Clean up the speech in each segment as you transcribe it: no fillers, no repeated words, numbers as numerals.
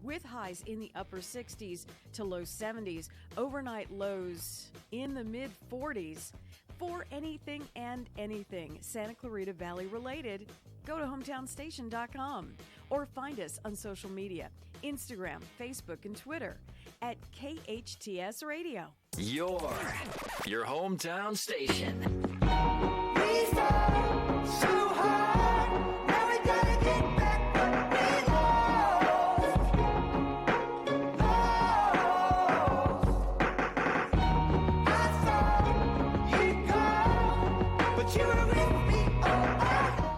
with highs in the upper 60s to low 70s, overnight lows in the mid 40s. For anything and anything Santa Clarita Valley related, go to hometownstation.com or find us on social media, Instagram, Facebook, and Twitter at KHTS Radio. Your hometown station. We fall so hard, now we gotta get back what we lost. I thought you'd go, but you were with me all along.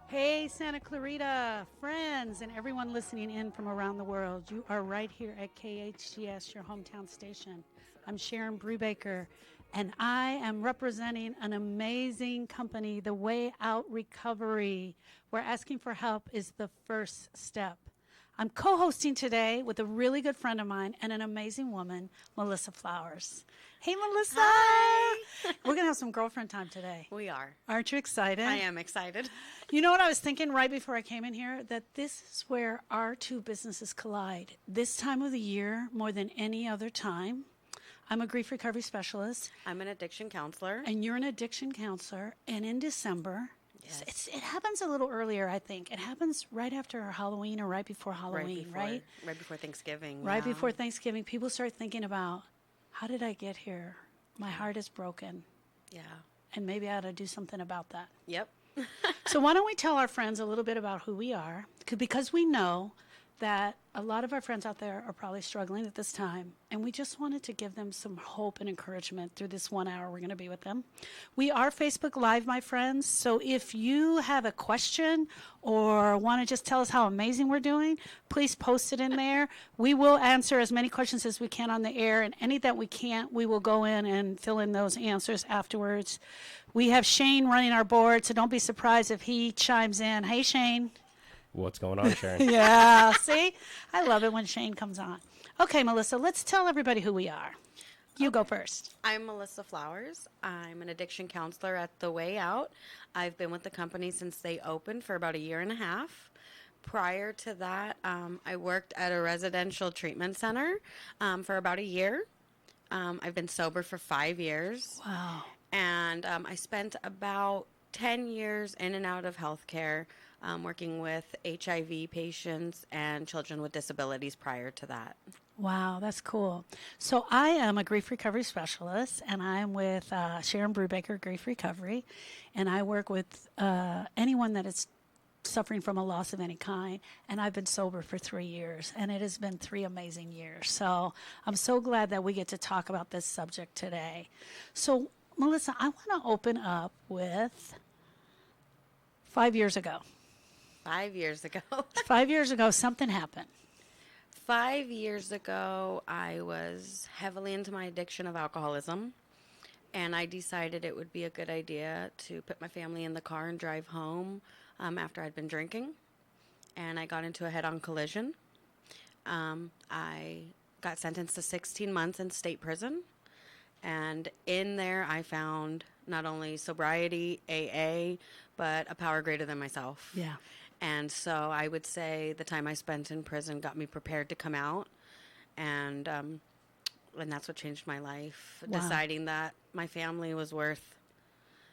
Hey, Santa Clarita friends and everyone listening in from around the world. You are right here at KHTS, your hometown station. I'm Sharon Brubaker, and I am representing an amazing company, The Way Out Recovery, where asking for help is the first step. I'm co-hosting today with a really good friend of mine and an amazing woman, Melissa Flowers. Hey, Melissa. Hi. We're going to have some girlfriend time today. We are. Aren't you excited? I am excited. You know what I was thinking right before I came in here? That this is where our two businesses collide. This time of the year, more than any other time. I'm a grief recovery specialist. I'm an addiction counselor. And you're an addiction counselor. And in December, Yes. it happens a little earlier, I think. It happens right after Halloween or right before Halloween, right? Right before Thanksgiving. Right yeah. before Thanksgiving, people start thinking about, how did I get here? My heart is broken. Yeah. And maybe I ought to do something about that. Yep. So why don't we tell our friends a little bit about who we are? Because we know that a lot of our friends out there are probably struggling at this time, and we just wanted to give them some hope and encouragement through this 1 hour we're going to be with them. We are Facebook Live, my friends, so if you have a question or want to just tell us how amazing we're doing, please post it in there. We will answer as many questions as we can on the air, and any that we can't, we will go in and fill in those answers afterwards. We have Shane running our board, so don't be surprised if he chimes in. Hey, Shane. What's going on, Sharon? Yeah, see? I love it when Shane comes on. Okay, Melissa, let's tell everybody who we are. You go first. I'm Melissa Flowers. I'm an addiction counselor at The Way Out. I've been with the company since they opened for about 1.5 years. Prior to that, I worked at a residential treatment center for about 1 year. I've been sober for 5 years. Wow. And I spent about 10 years in and out of healthcare, working with HIV patients and children with disabilities prior to that. Wow, that's cool. So I am a grief recovery specialist, and I'm with Sharon Brubaker Grief Recovery, and I work with anyone that is suffering from a loss of any kind, and I've been sober for 3 years, and it has been 3 amazing years. So I'm so glad that we get to talk about this subject today. So, Melissa, I want to open up with 5 years ago. 5 years ago. 5 years ago, something happened. 5 years ago, I was heavily into my addiction of alcoholism, and I decided it would be a good idea to put my family in the car and drive home after I'd been drinking, and I got into a head-on collision. I got sentenced to 16 months in state prison, and in there I found not only sobriety, AA, but a power greater than myself. Yeah. And so I would say the time I spent in prison got me prepared to come out, and that's what changed my life. Wow. Deciding that my family was worth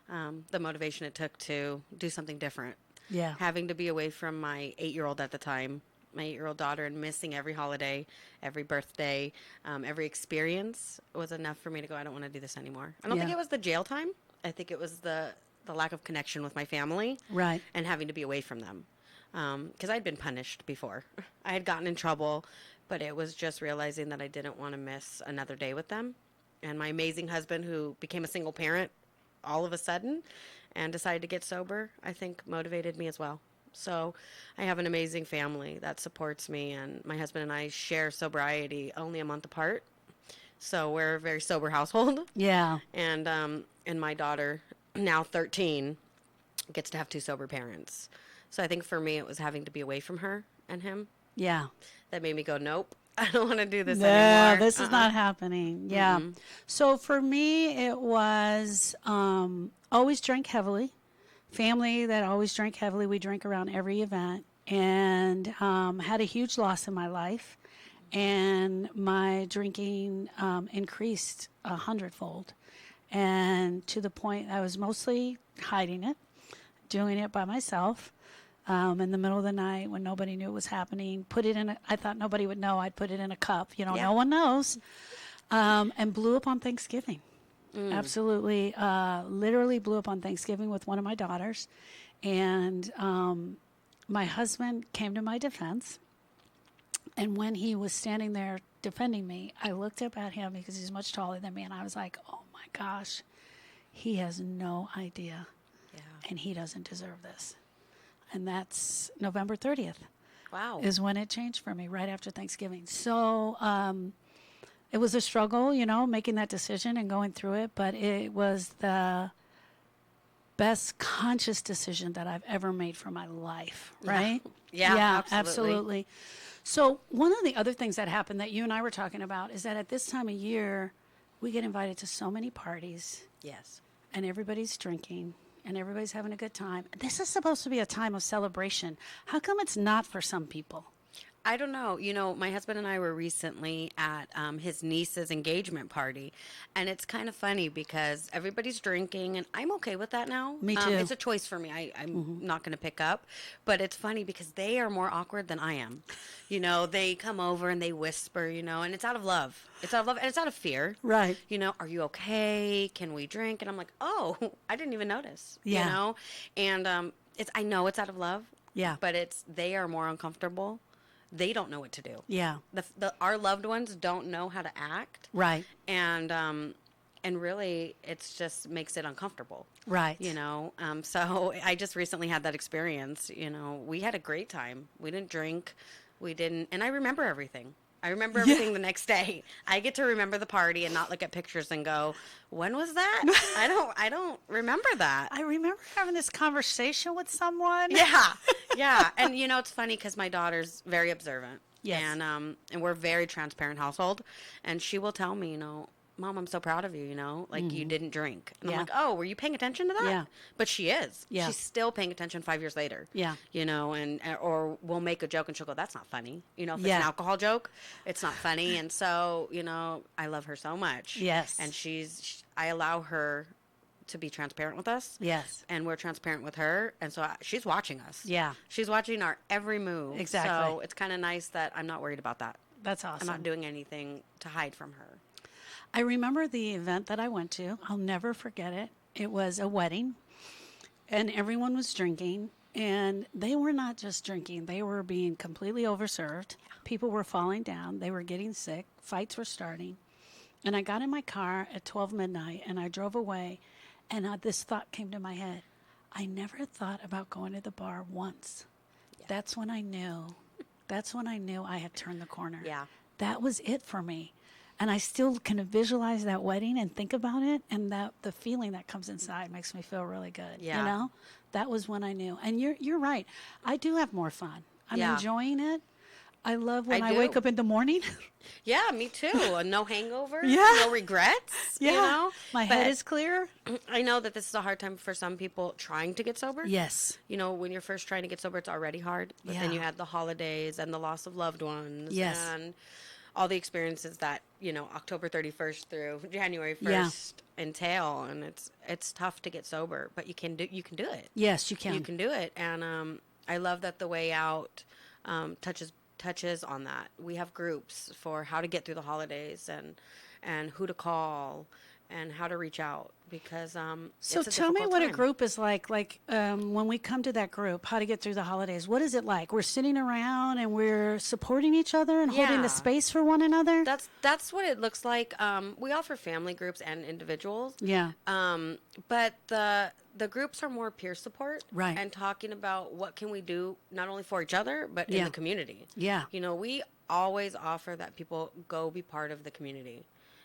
the motivation it took to do something different. Yeah. Having to be away from my 8-year-old at the time, my 8-year-old daughter, and missing every holiday, every birthday, every experience was enough for me to go, I don't want to do this anymore. I don't think it was the jail time. I think it was the lack of connection with my family. Right. And having to be away from them. Because I'd been punished before. I had gotten in trouble, but it was just realizing that I didn't want to miss another day with them. And my amazing husband, who became a single parent all of a sudden and decided to get sober, I think motivated me as well. So I have an amazing family that supports me, and my husband and I share sobriety only a month apart. So we're a very sober household. Yeah. And my daughter, now 13, gets to have 2 sober parents. So I think for me, it was having to be away from her and him Yeah. that made me go, nope, I don't want to do this No, anymore. this is not happening. Yeah. Mhm. So for me, it was always drank heavily. Family that always drank heavily. We drank around every event. and had a huge loss in my life. And my drinking increased 100-fold. And to the point I was mostly hiding it, doing it by myself. In the middle of the night when nobody knew it was happening, I thought nobody would know. I'd put it in a cup, no one knows. And blew up on Thanksgiving. Absolutely. Literally blew up on Thanksgiving with one of my daughters. And my husband came to my defense. And when he was standing there defending me, I looked up at him because he's much taller than me. And I was like, oh my gosh, he has no idea. Yeah. And he doesn't deserve this. And that's November 30th. Wow. Is when it changed for me, right after Thanksgiving. So it was a struggle, making that decision and going through it. But it was the best conscious decision that I've ever made for my life, right? Yeah, absolutely. So one of the other things that happened that you and I were talking about is that at this time of year, we get invited to so many parties. Yes. And everybody's drinking. And everybody's having a good time. This is supposed to be a time of celebration. How come it's not for some people? I don't know. My husband and I were recently at his niece's engagement party, and it's kind of funny because everybody's drinking, and I'm okay with that now. Me too. It's a choice for me. I'm not going to pick up, but it's funny because they are more awkward than I am. They come over and they whisper, and it's out of love. It's out of love, and it's out of fear. Right. Are you okay? Can we drink? And I'm like, oh, I didn't even notice. Yeah. And I know it's out of love. Yeah. But they are more uncomfortable. They don't know what to do. Yeah. Our loved ones don't know how to act. Right. And really, it's just makes it uncomfortable. Right. So I just recently had that experience. We had a great time. We didn't drink. And I remember everything. I remember everything the next day. I get to remember the party and not look at pictures and go, when was that? I don't remember that. I remember having this conversation with someone. Yeah. Yeah. And it's funny because my daughter's very observant. Yes. And we're a very transparent household. And she will tell me, Mom, I'm so proud of you, you didn't drink. And I'm like, oh, were you paying attention to that? Yeah. But she is. Yeah. She's still paying attention 5 years later. Yeah. Or we'll make a joke and she'll go, that's not funny. If it's Yeah. an alcohol joke, it's not funny. And so, I love her so much. Yes. And I allow her to be transparent with us. Yes. And we're transparent with her. And so she's watching us. Yeah. She's watching our every move. Exactly. So it's kind of nice that I'm not worried about that. That's awesome. I'm not doing anything to hide from her. I remember the event that I went to. I'll never forget it. It was a wedding, and everyone was drinking, and they were not just drinking. They were being completely overserved. People were falling down. They were getting sick. Fights were starting. And I got in my car at 12 midnight, and I drove away, and this thought came to my head. I never thought about going to the bar once. Yeah. That's when I knew I had turned the corner. Yeah. That was it for me. And I still can visualize that wedding and think about it, and that the feeling that comes inside makes me feel really good. Yeah. That was when I knew. And you're right. I do have more fun. I'm enjoying it. I love when I wake up in the morning. Yeah, me too. No hangover. Yeah. No regrets. Yeah. My head is clear. I know that this is a hard time for some people trying to get sober. Yes. When you're first trying to get sober, it's already hard. But then you add the holidays and the loss of loved ones. Yes. And all the experiences that, October 31st through January 1st entail. And it's tough to get sober, but you can do it. Yes, you can. You can do it. And I love that the Way Out touches on that. We have groups for how to get through the holidays and who to call and how to reach out because so it's a tell me difficult what time. a group is like when we come to that group, how to get through the holidays. What is it like? We're sitting around and we're supporting each other and holding the space for one another. That's what it looks like. We offer family groups and individuals. Yeah. But the groups are more peer support, right? And talking about what can we do not only for each other but in the community. Yeah. We always offer that people go be part of the community.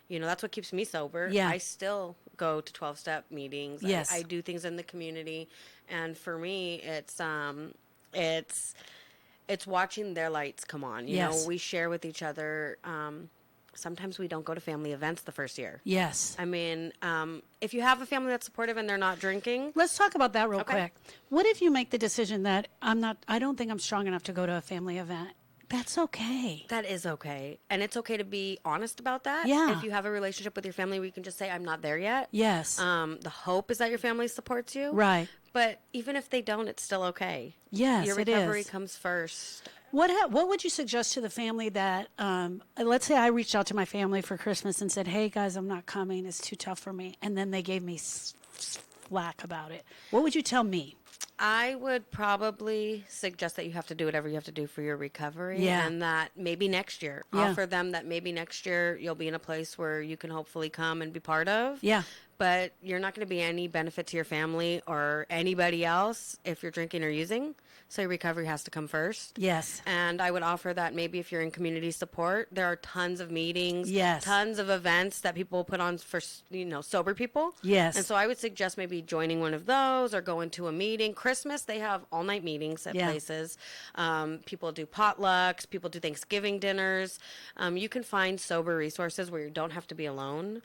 That's what keeps me sober. Yeah. I still go to 12-step meetings. Yes. I do things in the community. And for me, it's watching their lights come on. You know, we share with each other sometimes we don't go to family events the first year. Yes. I mean, if you have a family that's supportive and they're not drinking. Let's talk about that real Okay. quick. What if you make the decision that I don't think I'm strong enough to go to a family event? That's okay. That is okay. And it's okay to be honest about that. Yeah. If you have a relationship with your family where you can just say, I'm not there yet. Yes. The hope is that your family supports you. Right. But even if they don't, it's still okay. Yes, Your it recovery is. comes first. What would you suggest to the family that, let's say I reached out to my family for Christmas and said, hey, guys, I'm not coming. It's too tough for me. And then they gave me flack about it. What would you tell me? I would probably suggest that you have to do whatever you have to do for your recovery. Yeah. And that maybe next year, Yeah. offer them that maybe next year you'll be in a place where you can hopefully come and be part of. Yeah. But you're not going to be any benefit to your family or anybody else if you're drinking or using. So your recovery has to come first. Yes. And I would offer that maybe if you're in community support, there are tons of meetings, Yes. tons of events that people put on for, sober people. Yes. And so I would suggest maybe joining one of those or going to a meeting. Christmas, they have all-night meetings at Yeah. places. People do potlucks. People do Thanksgiving dinners. You can find sober resources where you don't have to be alone.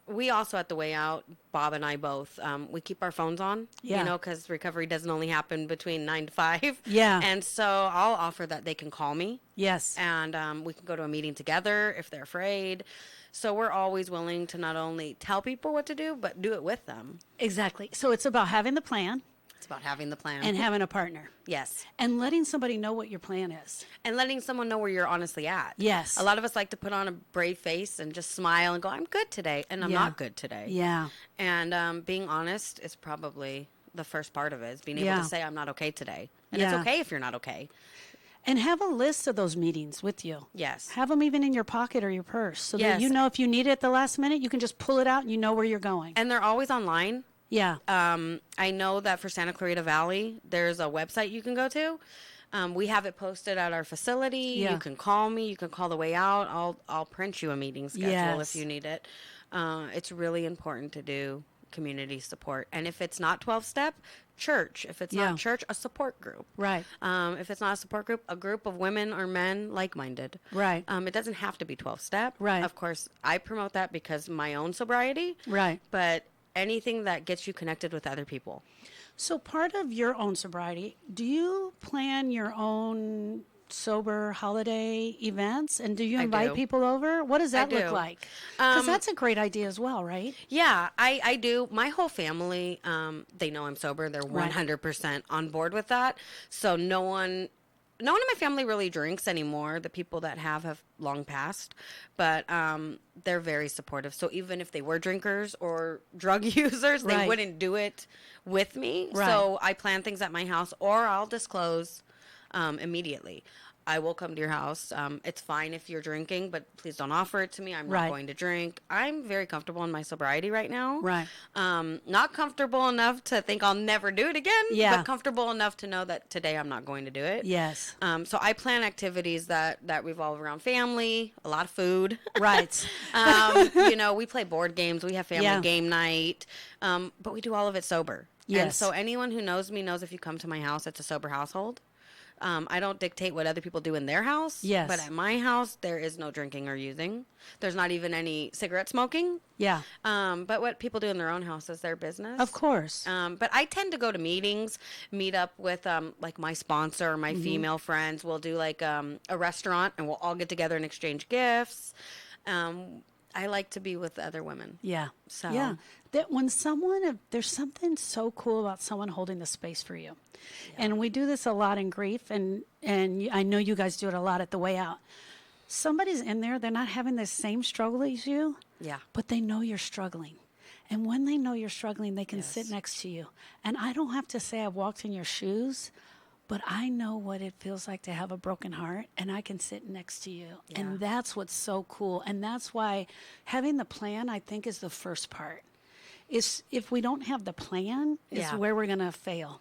We also, at the way out, Bob and I both, we keep our phones on, Yeah. because recovery doesn't only happen between 9 to 5. Yeah. And so I'll offer that they can call me Yes. and we can go to a meeting together if they're afraid. So we're always willing to not only tell people what to do, but do it with them. Exactly. So it's about having the plan It's about having the plan. and having a partner yes. and letting somebody know what your plan is. And letting someone know where you're honestly at. Yes. A lot of us like to put on a brave face and just smile and go, I'm good today. And I'm Yeah. not good today. Yeah. And being honest is probably the first part of it, is being able Yeah. to say, I'm not okay today. And Yeah. it's okay if you're not okay. And have a list of those meetings with you. Yes. Have them even in your pocket or your purse so that Yes. you know if you need it at the last minute, you can just pull it out and you know where you're going. And they're always online. Yeah. I know that for Santa Clarita Valley, there's a website you can go to. We have it posted at our facility. Yeah. You can call me. You can call the way out. I'll print you a meeting schedule Yes. if you need it. It's really important to do community support. And if it's not 12-step, church. If it's Yeah. not church, a support group. Right. If it's not a support group, a group of women or men like-minded. Right. It doesn't have to be 12-step. Right. Of course, I promote that because my own sobriety. Right. But anything that gets you connected with other people. So part of your own sobriety, do you plan your own sober holiday events? And do you I invite do. people over? What does that look do. like? Because that's a great idea as well, right? Yeah, I do. My whole family, they know I'm sober. They're Right. 100% on board with that. So no one in my family really drinks anymore. The people that have long passed, but they're very supportive. So even if they were drinkers or drug users, they Right. wouldn't do it with me. Right. So I plan things at my house, or I'll disclose immediately. I will come to your house. It's fine if you're drinking, but please don't offer it to me. I'm Right. not going to drink. I'm very comfortable in my sobriety right now. Right. Not comfortable enough to think I'll never do it again, Yeah. but comfortable enough to know that today I'm not going to do it. Yes. So I plan activities that revolve around family, a lot of food. Right. We play board games. We have family Yeah. game night, but we do all of it sober. And Yes. so anyone who knows me knows if you come to my house, it's a sober household. I don't dictate what other people do in their house. Yes. But at my house, there is no drinking or using. There's not even any cigarette smoking. Yeah. But what people do in their own house is their business. Of course. But I tend to go to meetings, meet up with like my sponsor or my Mm-hmm. female friends. We'll do like a restaurant and we'll all get together and exchange gifts. I like to be with other women. Yeah. So- Yeah. That there's something so cool about someone holding the space for you. And we do this a lot in grief, and I know you guys do it a lot at the way out. Somebody's in there, they're not having the same struggle as you, Yeah. but they know you're struggling. And when they know you're struggling, they can sit next to you. And I don't have to say I've walked in your shoes, but I know what it feels like to have a broken heart, and I can sit next to you. And that's what's so cool. And that's why having the plan, I think, is the first part. If we don't have the plan, is Yeah. where we're going to fail.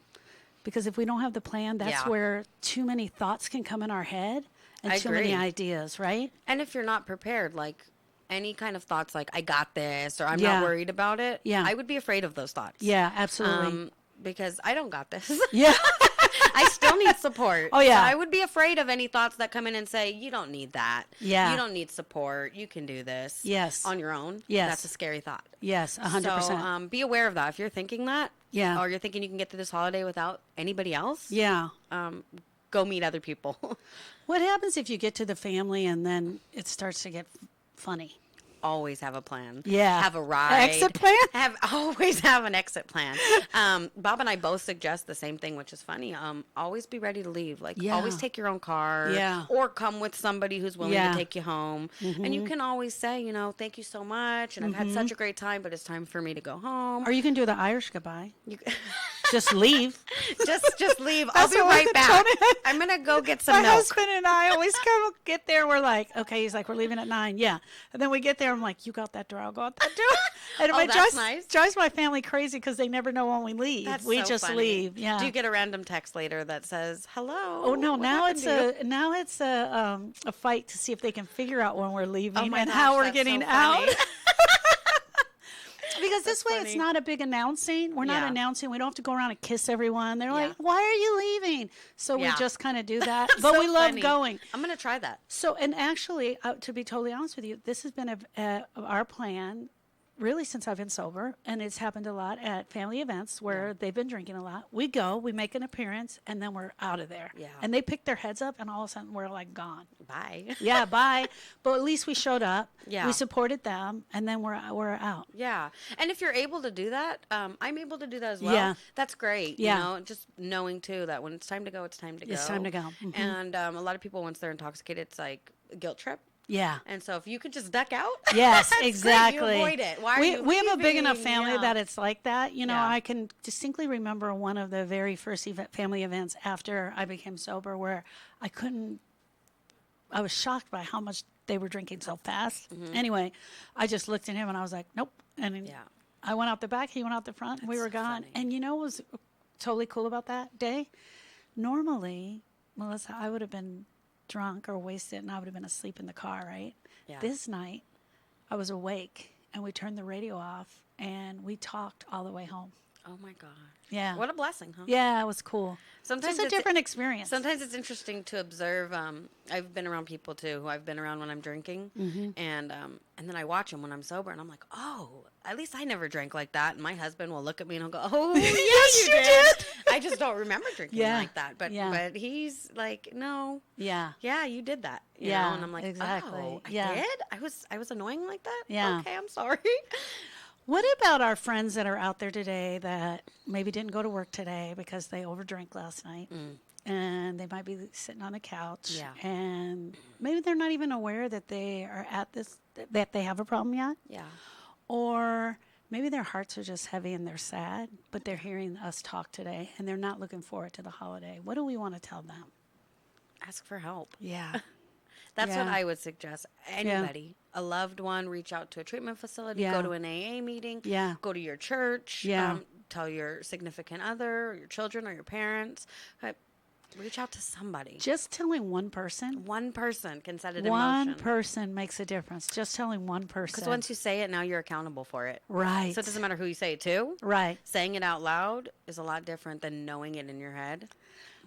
Because if we don't have the plan, that's Yeah. where too many thoughts can come in our head and I too many agree. ideas, right? And if you're not prepared, like any kind of thoughts like, I got this, or I'm Yeah. not worried about it, Yeah. I would be afraid of those thoughts. Yeah, absolutely. Because I don't got this. Yeah. I still need support. Oh, yeah. So I would be afraid of any thoughts that come in and say, you don't need that. Yeah. You don't need support. You can do this. Yes. On your own. Yes. That's a scary thought. Yes, 100%. So be aware of that. If you're thinking that, Yeah. or you're thinking you can get through this holiday without anybody else, Yeah. go meet other people. What happens if you get to the family and then it starts to get funny? Always have a plan. Yeah. Have a ride. Exit plan? Always have an exit plan. Bob and I both suggest the same thing, which is funny. Always be ready to leave. Like, Yeah. always take your own car. Yeah. Or come with somebody who's willing Yeah. to take you home. And you can always say, thank you so much. And I've had such a great time, but it's time for me to go home. Or you can do the Irish goodbye. You, Just leave. just leave. I'll That's be what right we back. told him. I'm going to go get some My milk. husband and I always get there. We're like, okay, he's like, we're leaving at 9. Yeah. And then we get there. I'm like, you got that door. I'll go out that door. And Oh, it that's nice. drives my family crazy because they never know when we leave. That's we so just funny. leave. Yeah. Do you get a random text later that says, hello? Oh no! what Now happened it's to you?" a fight to see if they can figure out when we're leaving Oh my and gosh, how we're that's getting so out. funny. Because this way it's funny. not a big announcing. We're not Yeah. announcing. We don't have to go around and kiss everyone. They're Yeah. like, "Why are you leaving?" So we Yeah. just kind of do that. But So we love funny. going. I'm going to try that. So, and actually, to be totally honest with you, this has been our plan really since I've been sober, and it's happened a lot at family events where they've been drinking a lot. We go, we make an appearance, and then we're out of there. Yeah. And they pick their heads up, and all of a sudden we're like gone. Bye. Yeah, bye. But at least we showed up. Yeah. We supported them, and then we're out. Yeah. And if you're able to do that, I'm able to do that as well. Yeah. That's great. Yeah. Just knowing too that when it's time to go, it's time to go. It's time to go. Mhm. And a lot of people, once they're intoxicated, it's like a guilt trip. Yeah. And so if you could just duck out. Yes, that's great. exactly. You avoid it. Why are we you we have a big enough leaving? family Yeah. that it's like that. You know, Yeah. I can distinctly remember one of the very first family events after I became sober where I was shocked by how much they were drinking so fast. Anyway, I just looked at him and I was like, nope. And Yeah. I went out the back, he went out the front, and we That's were gone. funny. And you know what was totally cool about that day? Normally, Melissa, I would have been drunk or wasted and I would have been asleep in the car, right? Yeah. This night, I was awake and we turned the radio off and we talked all the way home. Oh my gosh. Yeah. What a blessing, huh? Yeah, it was cool. Sometimes Just a it's- different experience. Sometimes it's interesting to observe. I've been around people too who I've been around when I'm drinking, and then I watch them when I'm sober, and I'm like, oh, at least I never drank like that. And my husband will look at me and he'll go, oh, yeah, Yes, you you did. I just don't remember drinking Yeah. like that. But Yeah. but he's like, no, Yeah. yeah, you did that. You Yeah, know? And I'm like, exactly. oh, I Yeah. did. I was annoying like that. Yeah. Okay, I'm sorry. What about our friends that are out there today that maybe didn't go to work today because they overdrank last night? And they might be sitting on the couch, Yeah. and maybe they're not even aware that they are that they have a problem yet, Yeah. or maybe their hearts are just heavy and they're sad, but they're hearing us talk today and they're not looking forward to the holiday. What do we want to tell them? Ask for help. Yeah, That's what Yeah. I would suggest. Anybody, a loved one, reach out to a treatment facility, Yeah. go to an AA meeting, Yeah. go to your church, Yeah. tell your significant other, or your children, or your parents. Reach out to somebody. just telling one person. One person can set it in One motion. person makes a difference. Just telling one person. Because once you say it, now you're accountable for it. Right. So it doesn't matter who you say it to. Right. Saying it out loud is a lot different than knowing it in your head.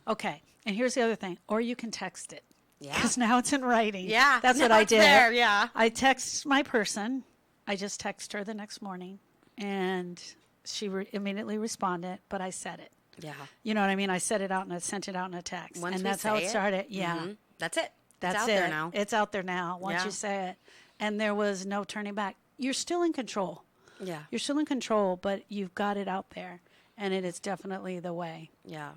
Okay. And here's the other thing. Or you can text it. Yeah. Because now it's in writing. Yeah, That's what now I it's did. there, yeah. I text my person. I just text her the next morning. And she immediately responded, but I said it. Yeah. You know what I mean? I said it out and I sent it out in a text. Once and we that's how say it started. Yeah. Mhm. That's it. That's it's out it. there now. It's out there now once Yeah. you say it. And there was no turning back. You're still in control. Yeah. You're still in control, but you've got it out there. And it is definitely the way. Yeah.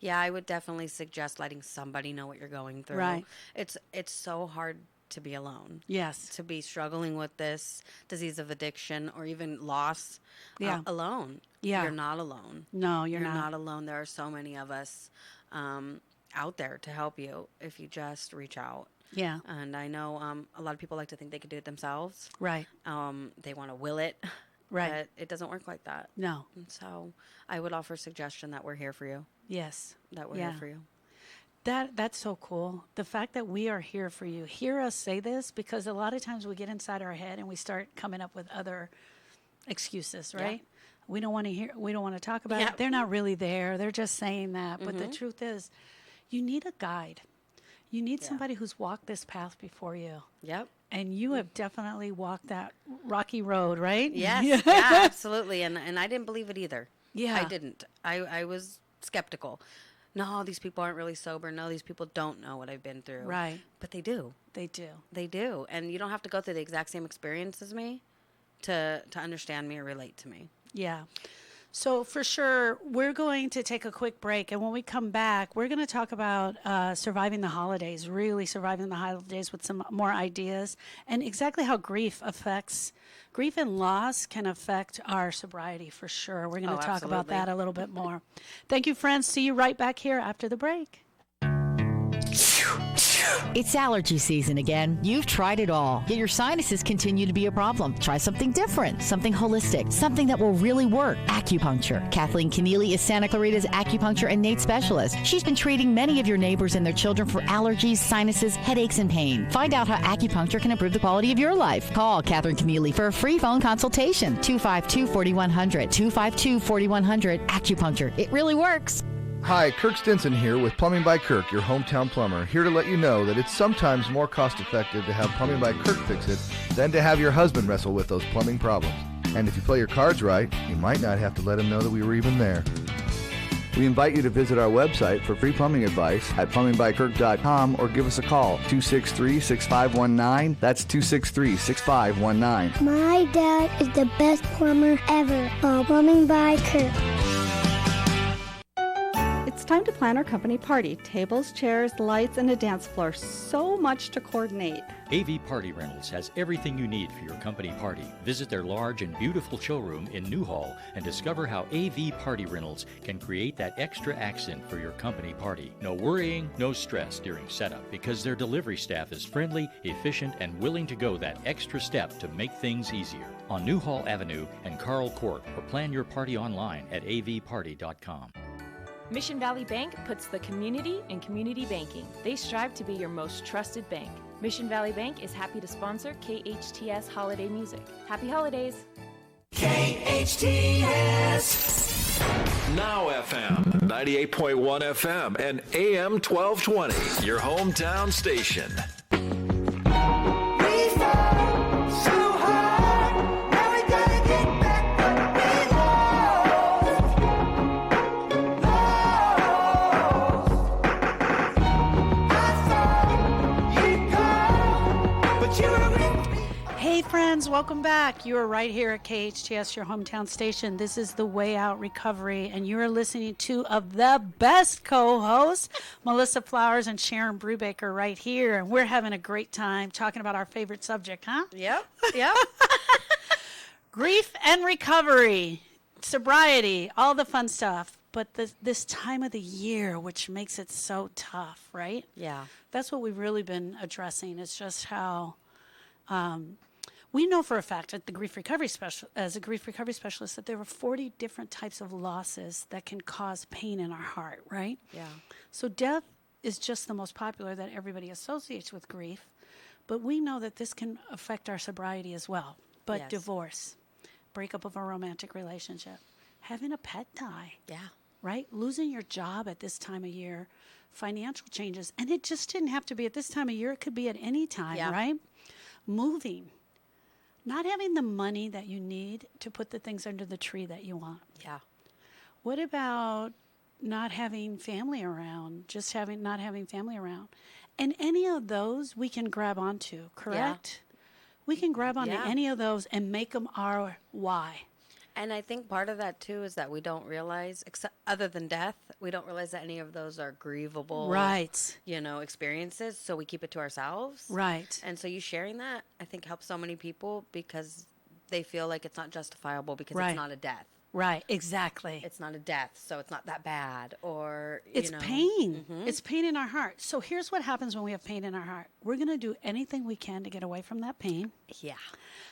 Yeah, I would definitely suggest letting somebody know what you're going through. Right. It's so hard to be alone. Yes. To be struggling with this disease of addiction or even loss Yeah. alone. Yeah. You're not alone. No, you're not. not. alone. There are so many of us out there to help you if you just reach out. Yeah. And I know a lot of people like to think they could do it themselves. Right. They want to will it. Right. But it doesn't work like that. No. And so I would offer suggestion that we're here for you. Yes. That we're Yeah. here for you. That's so cool. The fact that we are here for you. Hear us say this, because a lot of times we get inside our head and we start coming up with other excuses, right? We don't want to hear. We don't want to talk about Yep. it. They're not really there. They're just saying that. But the truth is, you need a guide. You need somebody who's walked this path before you. Yep. And you have definitely walked that rocky road, right? Yes. Yeah, absolutely. And I didn't believe it either. Yeah. I didn't. I was skeptical. No, these people aren't really sober. No, these people don't know what I've been through. Right. But they do. They do. They do. And you don't have to go through the exact same experience as me to understand me or relate to me. Yeah. So for sure, we're going to take a quick break. And when we come back, we're going to talk about surviving the holidays, really surviving the holidays with some more ideas and exactly how grief and loss can affect our sobriety for sure. We're going to talk about absolutely. that a little bit more. Thank you, friends. See you right back here after the break. It's allergy season again. You've tried it all, yet your sinuses continue to be a problem. Try something different, something holistic, something that will really work. Acupuncture. Kathleen Keneally is Santa Clarita's acupuncture and Nate specialist. She's been treating many of your neighbors and their children for allergies, sinuses, headaches, and pain. Find out how acupuncture can improve the quality of your life. Call Catherine Keneally for a free phone consultation. 252-4100. 252-4100. Acupuncture. It really works. Hi, Kirk Stinson here with Plumbing by Kirk, your hometown plumber, here to let you know that it's sometimes more cost-effective to have Plumbing by Kirk fix it than to have your husband wrestle with those plumbing problems. And if you play your cards right, you might not have to let him know that we were even there. We invite you to visit our website for free plumbing advice at plumbingbykirk.com or give us a call, 263-6519. That's 263-6519. My dad is the best plumber ever. Plumbing by Kirk. It's time to plan our company party. Tables, chairs, lights, and a dance floor. So much to coordinate. AV Party Rentals has everything you need for your company party. Visit their large and beautiful showroom in Newhall and discover how AV Party Rentals can create that extra accent for your company party. No worrying, no stress during setup because their delivery staff is friendly, efficient, and willing to go that extra step to make things easier. On Newhall Avenue and Carl Court, or plan your party online at avparty.com. Mission Valley Bank puts the community in community banking. They strive to be your most trusted bank. Mission Valley Bank is happy to sponsor KHTS Holiday Music. Happy holidays! KHTS. Now FM, 98.1 FM and AM 1220, your hometown station. We fall so hard, now we gotta get back what we lost. I thought you'd go, but you were with me. Hey friends, welcome back. You are right here at KHTS, your hometown station. This is The Way Out Recovery, and you are listening to of the best co-hosts, Melissa Flowers and Sharon Brubaker right here, and we're having a great time talking about our favorite subject, huh? Yep. Grief and recovery, sobriety, all the fun stuff. But this time of the year, which makes it so tough, right? Yeah. That's what we've really been addressing. It's just how we know for a fact at the as a grief recovery specialist, that there are 40 different types of losses that can cause pain in our heart, right? Yeah. So death is just the most popular that everybody associates with grief, but we know that this can affect our sobriety as well. But Yes. divorce, breakup of a romantic relationship, having a pet die, Yeah. right? Losing your job at this time of year, financial changes, and it just didn't have to be at this time of year. It could be at any time, Yeah. right? Moving, not having the money that you need to put the things under the tree that you want. Yeah. What about not having family around, not having family around? And any of those we can grab onto, correct? We can grab onto Yeah. any of those and make them our why. And I think part of that too is that we don't realize, except other than death, we don't realize that any of those are grievable, Right. Experiences. So we keep it to ourselves, Right. And so you sharing that, I think, helps so many people because they feel like it's not justifiable because Right. it's not a death. Right, exactly. It's not a death, so it's not that bad. Or It's pain. It's pain in our heart. So here's what happens when we have pain in our heart. We're going to do anything we can to get away from that pain. Yeah.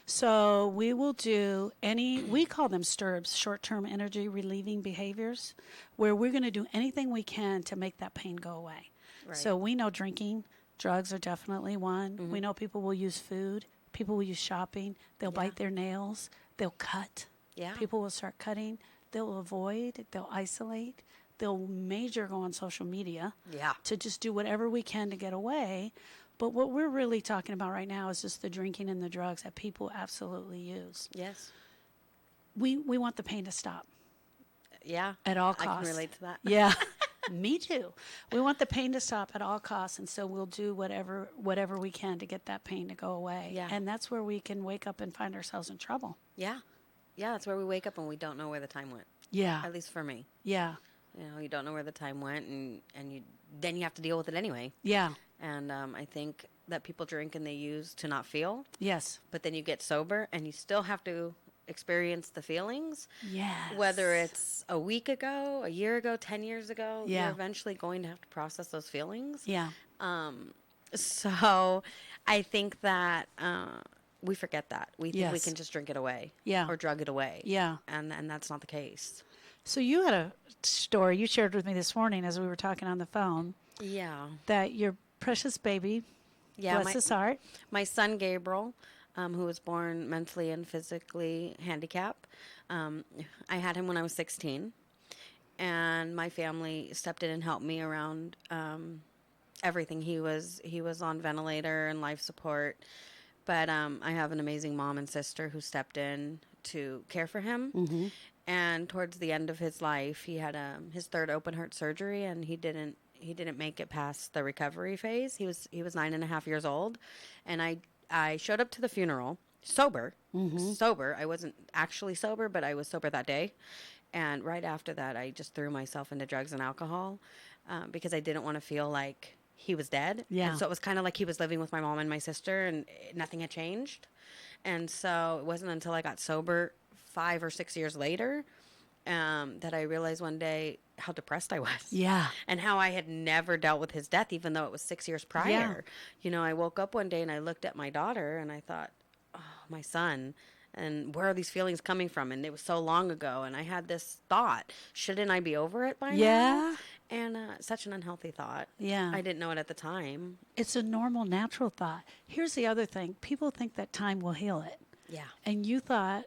So we will do we call them STRBs, short-term energy relieving behaviors, where we're going to do anything we can to make that pain go away. Right. So we know drinking, drugs are definitely one. We know people will use food. People will use shopping. They'll bite their nails. They'll cut. Yeah. People will start cutting. They'll avoid. They'll isolate. They'll major go on social media. Yeah. To just do whatever we can to get away. But what we're really talking about right now is just the drinking and the drugs that people absolutely use. Yes. We want the pain to stop. Yeah. At all costs. I can relate to that. Yeah. Me too. We want the pain to stop at all costs, and so we'll do whatever we can to get that pain to go away. Yeah. And that's where we can wake up and find ourselves in trouble. Yeah. Yeah, that's where we wake up and we don't know where the time went. Yeah. At least for me. Yeah. You know, you don't know where the time went, and then you have to deal with it anyway. Yeah. And I think that people drink and they use to not feel. Yes. But then you get sober and you still have to experience the feelings. Yes. Whether it's a week ago, a year ago, 10 years ago, Yeah. you're eventually going to have to process those feelings. Yeah. So I think that we forget that. We think we Yes. can just drink it away. Yeah. Or drug it away. Yeah. And that's not the case. So you had a story you shared with me this morning as we were talking on the phone Yeah. that your precious baby, Yeah. bless his heart. My son Gabriel, who was born mentally and physically handicapped. I had him when I was 16, and my family stepped in and helped me around everything. He was on ventilator and life support, but I have an amazing mom and sister who stepped in to care for him. Mm-hmm. And towards the end of his life, he had his third open heart surgery, and he didn't make it past the recovery phase. He was 9.5 years old, and I showed up to the funeral sober. I wasn't actually sober, but I was sober that day. And right after that, I just threw myself into drugs and alcohol because I didn't want to feel like he was dead. Yeah. And so it was kind of like he was living with my mom and my sister, and nothing had changed. And so it wasn't until I got sober 5 or 6 years later that I realized one day how depressed I was. Yeah. And how I had never dealt with his death, even though it was 6 years prior. Yeah. You know, I woke up one day and I looked at my daughter and I thought, oh, my son, and where are these feelings coming from? And it was so long ago. And I had this thought, shouldn't I be over it by now? Yeah. And such an unhealthy thought. Yeah. I didn't know it at the time. It's a normal, natural thought. Here's the other thing. People think that time will heal it. Yeah. And you thought,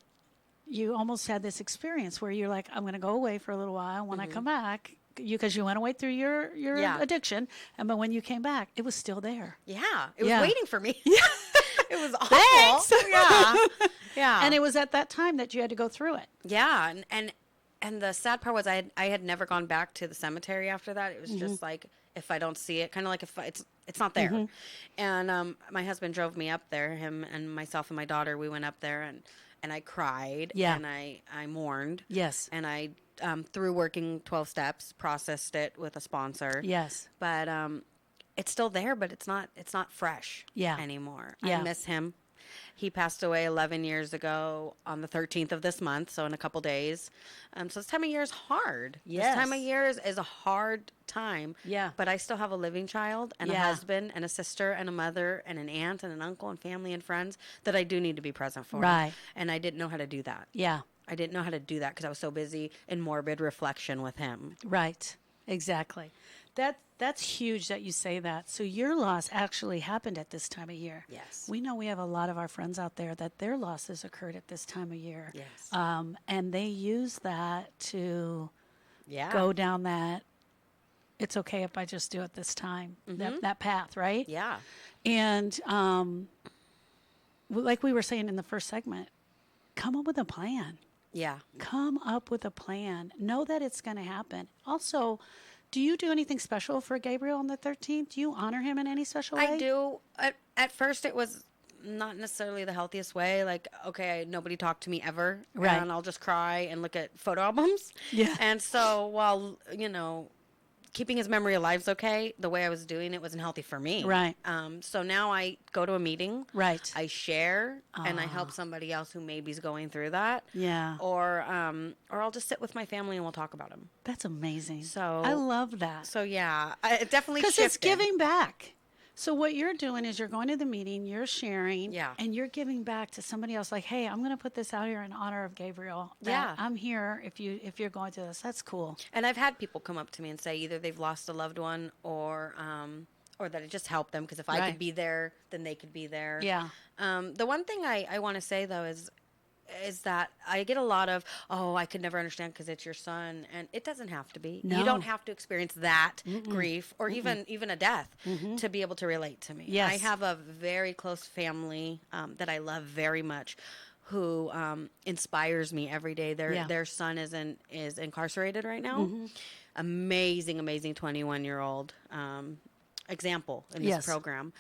you almost had this experience where you're like, I'm going to go away for a little while. When I come back, because you went away through your Yeah. addiction. But when you came back, it was still there. Yeah. It was Yeah. waiting for me. Yeah. It was awful. Thanks. Yeah. Yeah. And it was at that time that you had to go through it. Yeah, and the sad part was I had never gone back to the cemetery after that. It was just like, if I don't see it, kind of like if it's not there. And my husband drove me up there. Him and myself and my daughter, we went up there and I cried. Yeah. And I mourned. Yes. And I through working 12 steps processed it with a sponsor. Yes. But it's still there, but it's not fresh Yeah. anymore. Yeah. I miss him. He passed away 11 years ago on the 13th of this month, so in a couple days. So this time of year is hard. Yes. This time of year is a hard time. Yeah. But I still have a living child and a Yeah. husband and a sister and a mother and an aunt and an uncle and family and friends that I do need to be present for. Right. And I didn't know how to do that. Yeah. I didn't know how to do that because I was so busy in morbid reflection with him. Right. Exactly. That's huge that you say that. So your loss actually happened at this time of year. Yes. We know we have a lot of our friends out there that their losses occurred at this time of year. Yes. And they use that to Yeah. go down that, it's okay if I just do it this time, that path, right? Yeah. And like we were saying in the first segment, come up with a plan. Yeah. Come up with a plan. Know that it's going to happen. Also, do you do anything special for Gabriel on the 13th? Do you honor him in any special way? I do. At first, it was not necessarily the healthiest way. Like, okay, nobody talked to me ever. Right. And I'll just cry and look at photo albums. Yeah. And so while, keeping his memory alive is okay, the way I was doing it wasn't healthy for me. Right. So now I go to a meeting. Right. I share and I help somebody else who maybe is going through that. Yeah. Or I'll just sit with my family and we'll talk about them. That's amazing. So I love that. So yeah, it definitely Because shifted. it's giving back. So what you're doing is you're going to the meeting, you're sharing, Yeah. and you're giving back to somebody else. Like, hey, I'm going to put this out here in honor of Gabriel. that Yeah. I'm here if you're going to this. That's cool. And I've had people come up to me and say either they've lost a loved one or that it just helped them because if I Right. could be there, then they could be there. Yeah. The one thing I want to say though is is that I get a lot of, oh, I could never understand because it's your son, and it doesn't have to be. No. You don't have to experience that grief or even a death to be able to relate to me. Yes. I have a very close family that I love very much, who inspires me every day. Their son is incarcerated right now. Amazing 21-year-old example in this program.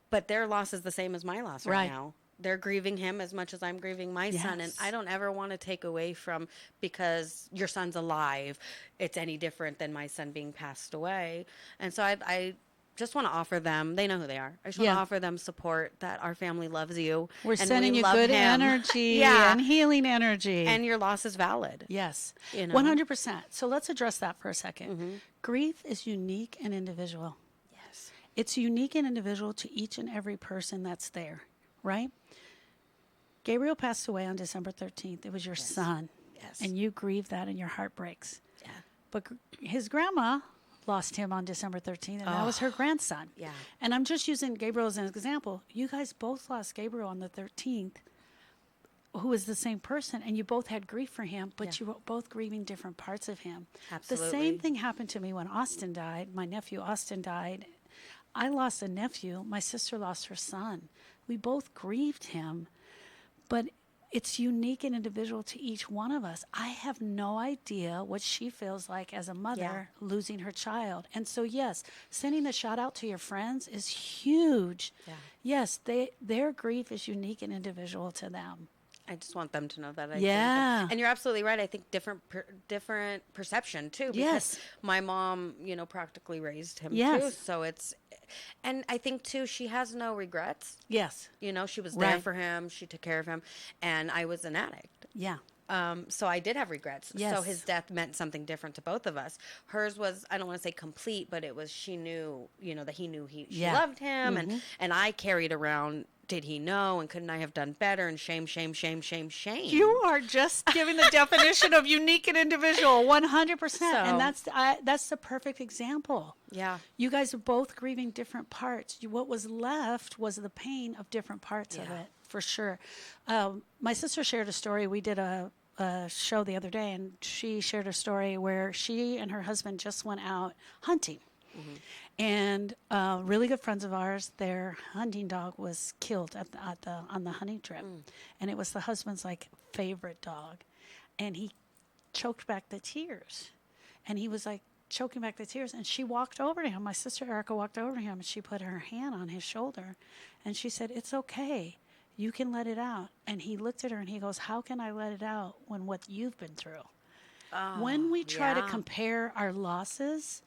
But their loss is the same as my loss right now. They're grieving him as much as I'm grieving my son. And I don't ever want to take away from, because your son's alive, it's any different than my son being passed away. And so I just want to offer them, they know who they are. I just want to offer them support, that our family loves you. We're and sending we you love good him. energy and healing energy. And your loss is valid. Yes, you know? 100%. So let's address that for a second. Grief is unique and individual. Yes. It's unique and individual to each and every person that's there, right? Gabriel passed away on December 13th. It was your son. Yes. And you grieve that and your heart breaks. Yeah. But his grandma lost him on December 13th, and that was her grandson. Yeah. And I'm just using Gabriel as an example. You guys both lost Gabriel on the 13th, who is the same person, and you both had grief for him, but you were both grieving different parts of him. Absolutely. The same thing happened to me when Austin died. My nephew Austin died. I lost a nephew. My sister lost her son. We both grieved him, but it's unique and individual to each one of us. I have no idea what she feels like as a mother losing her child. And so, yes, sending a shout out to your friends is huge. Yeah. Yes, their grief is unique and individual to them. I just want them to know that. And you're absolutely right. I think different perception too. Because my mom, practically raised him too. So and I think too, she has no regrets. Yes. She was there for him. She took care of him, and I was an addict. Yeah. So I did have regrets. Yes. So his death meant something different to both of us. Hers was, I don't want to say complete, but it was, she knew, that he knew she loved him, and I carried around, did he know, and couldn't I have done better, and shame. You are just giving the definition of unique and individual, 100%. And that's the perfect example. Yeah. You guys are both grieving different parts. What was left was the pain of different parts of it, for sure. My sister shared a story. We did a show the other day, and she shared a story where she and her husband just went out hunting. And really good friends of ours, their hunting dog was killed on the hunting trip. And it was the husband's favorite dog. And he choked back the tears. And he was choking back the tears. And she walked over to him. My sister Erica walked over to him, and she put her hand on his shoulder. And she said, "It's okay. You can let it out." And he looked at her and he goes, "How can I let it out when what you've been through?" When we try to compare our losses,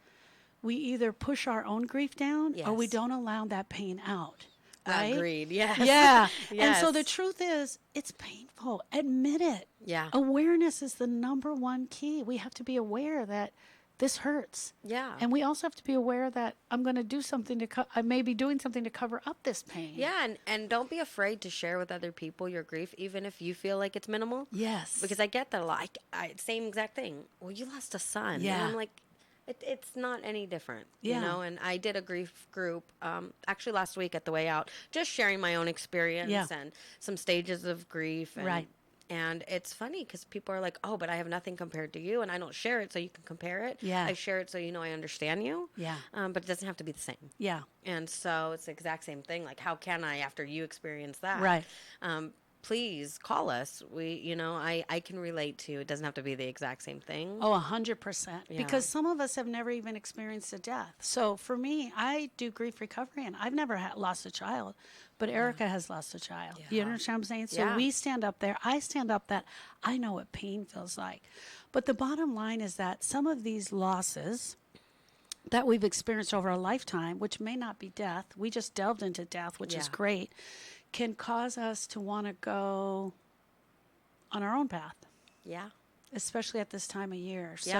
we either push our own grief down or we don't allow that pain out. Right? Agreed. Yes. Yeah. Yes. And so the truth is, it's painful. Admit it. Yeah. Awareness is the number one key. We have to be aware that this hurts. Yeah. And we also have to be aware that I'm going to do something I may be doing something to cover up this pain. Yeah, and don't be afraid to share with other people your grief, even if you feel like it's minimal. Yes. Because I get that a lot. Same exact thing. Well, you lost a son. Yeah. And I'm like, it's not any different, and I did a grief group actually last week at the way out, just sharing my own experience and some stages of grief. And it's funny because people are like, "Oh, but I have nothing compared to you," and I don't share it so you can compare it. Yeah. I share it so I understand you. Yeah. But it doesn't have to be the same. Yeah. And so it's the exact same thing. Like, how can I, after you experience that? Right. Please call us. I can relate to you. It doesn't have to be the exact same thing. Oh, 100%. Because some of us have never even experienced a death. So for me, I do grief recovery, and I've never lost a child, but Erica has lost a child. You understand what I'm saying? So we stand up there. I stand up that I know what pain feels like. But the bottom line is that some of these losses that we've experienced over a lifetime, which may not be death, we just delved into death, which is great, can cause us to want to go on our own path. Yeah. Especially at this time of year. Yeah.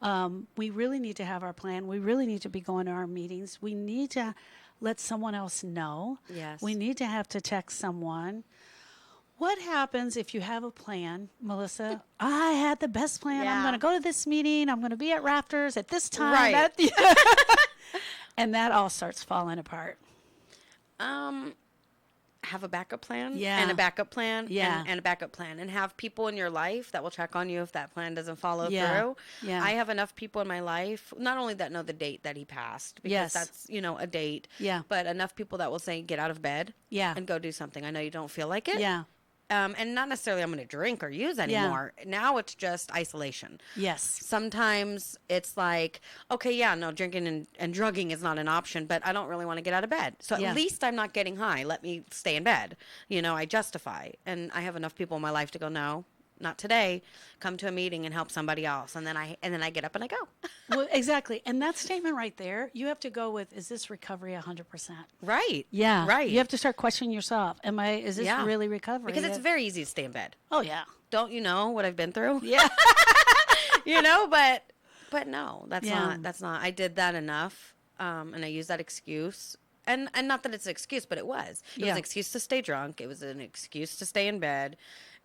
So we really need to have our plan. We really need to be going to our meetings. We need to let someone else know. Yes. We need to have to text someone. What happens if you have a plan, Melissa? I had the best plan. I'm going to go to this meeting. I'm going to be at Rafters at this time. Right. And that all starts falling apart. have a backup plan Yeah. and a backup plan Yeah. and a backup plan, and have people in your life that will check on you if that plan doesn't follow Yeah. through. Yeah. I have enough people in my life, not only that know the date that he passed, because Yes. that's, a date, Yeah. but enough people that will say, get out of bed Yeah. and go do something. I know you don't feel like it. Yeah. And not necessarily I'm going to drink or use anymore. Now it's just isolation. Yes. Sometimes it's like, okay, yeah, no, drinking and drugging is not an option, but I don't really want to get out of bed. So Yeah. at least I'm not getting high. Let me stay in bed. I justify. And I have enough people in my life to go, no, not today. Come to a meeting and help somebody else. And then I get up and I go. Well, exactly. And that statement right there, you have to go with, is this recovery 100%? Right. Yeah. Right. You have to start questioning yourself. Is this Yeah. really recovery? Because it's very easy to stay in bed. Oh, yeah. Don't you know what I've been through? Yeah. But no, that's Yeah. not. I did that enough, and I used that excuse, and not that it's an excuse, but it was. It was Yeah. an excuse to stay drunk. It was an excuse to stay in bed,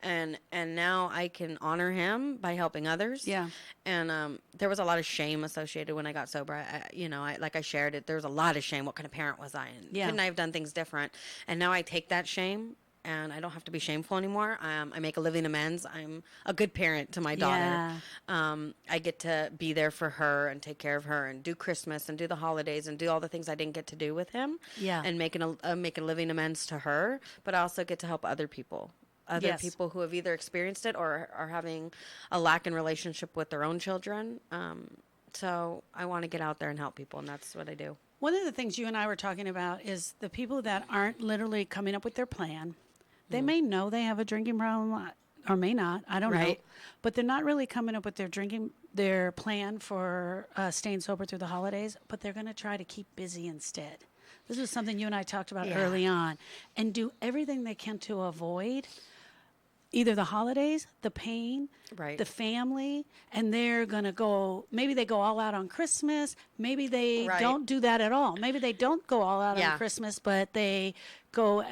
and now I can honor him by helping others. Yeah. And there was a lot of shame associated when I got sober. I shared it. There was a lot of shame. What kind of parent was I? And Yeah. couldn't I have done things different? And now I take that shame. And I don't have to be shameful anymore. I make a living amends. I'm a good parent to my daughter. Yeah. I get to be there for her and take care of her and do Christmas and do the holidays and do all the things I didn't get to do with him. Yeah. And make a living amends to her. But I also get to help other people. Other Yes. people who have either experienced it or are having a lack in relationship with their own children. So I want to get out there and help people, and that's what I do. One of the things you and I were talking about is the people that aren't literally coming up with their plan. They may know they have a drinking problem or may not. I don't know. Right. But they're not really coming up with their plan for staying sober through the holidays, but they're going to try to keep busy instead. This is something you and I talked about Yeah. early on, and do everything they can to avoid either the holidays, the pain, Right. the family, and they're going to maybe they go all out on Christmas. Maybe they Right. don't do that at all. Maybe they don't go all out Yeah. on Christmas, but they go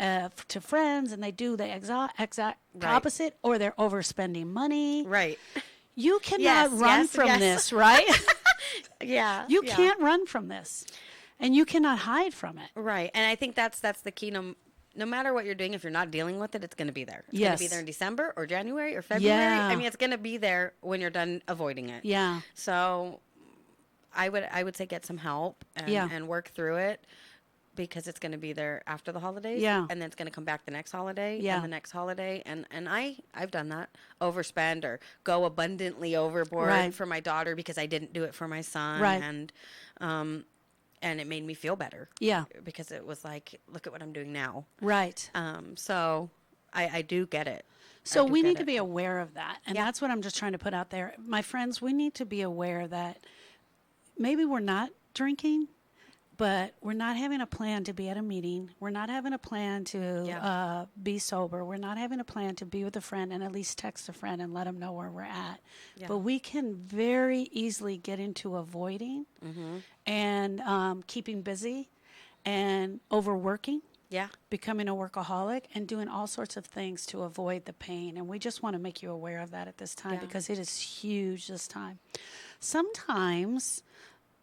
to friends and they do the exact Right. opposite, or they're overspending money. Right. You cannot Yes, run yes, from yes. this, right? Yeah. You yeah. can't run from this, and you cannot hide from it. Right. And I think that's the key. No matter what you're doing, if you're not dealing with it, it's going to be there. It's going Yes. to be there in December or January or February. Yeah. I mean, it's going to be there when you're done avoiding it. Yeah. So I would say get some help and work through it, because it's going to be there after the holidays. Yeah. And then it's going to come back the next holiday Yeah. and the next holiday. And I've done that. Overspend or go abundantly overboard Right. for my daughter because I didn't do it for my son. Right. And it made me feel better. Yeah. Because it was like, look at what I'm doing now. Right. So I do get it. So I do we get need to it. be aware of that. And Yeah. that's what I'm just trying to put out there. My friends, we need to be aware that maybe we're not drinking, but we're not having a plan to be at a meeting. We're not having a plan to be sober. We're not having a plan to be with a friend and at least text a friend and let them know where we're at. Yeah. But we can very easily get into avoiding and keeping busy and overworking. Yeah. Becoming a workaholic and doing all sorts of things to avoid the pain. And we just want to make you aware of that at this time, Yeah. because it is huge this time. Sometimes,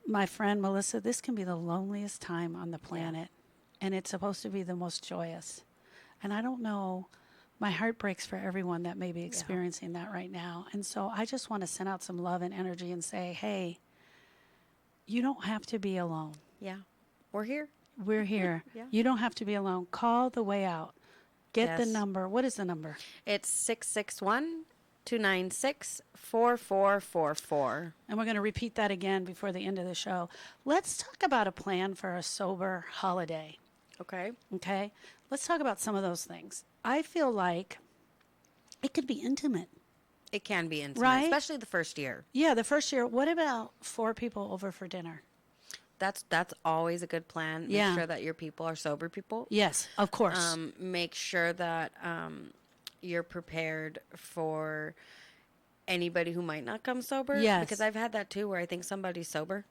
my friend Melissa, this can be the loneliest time on the planet, and it's supposed to be the most joyous. And I don't know, my heart breaks for everyone that may be experiencing that right now. And so I just want to send out some love and energy and say, hey, you don't have to be alone. Yeah. We're here. We're here. Yeah. You don't have to be alone. Call the way out. Get the Yes. number. What is the number? It's 661-296-4444. And we're going to repeat that again before the end of the show. Let's talk about a plan for a sober holiday. Okay. Okay? Let's talk about some of those things. I feel like it could be intimate. It can be intimate, Right? especially the first year. Yeah, the first year. What about 4 people over for dinner? That's always a good plan. Make Yeah. sure that your people are sober people. Yes, of course. Make sure that you're prepared for anybody who might not come sober. Yes. Because I've had that too, where I think somebody's sober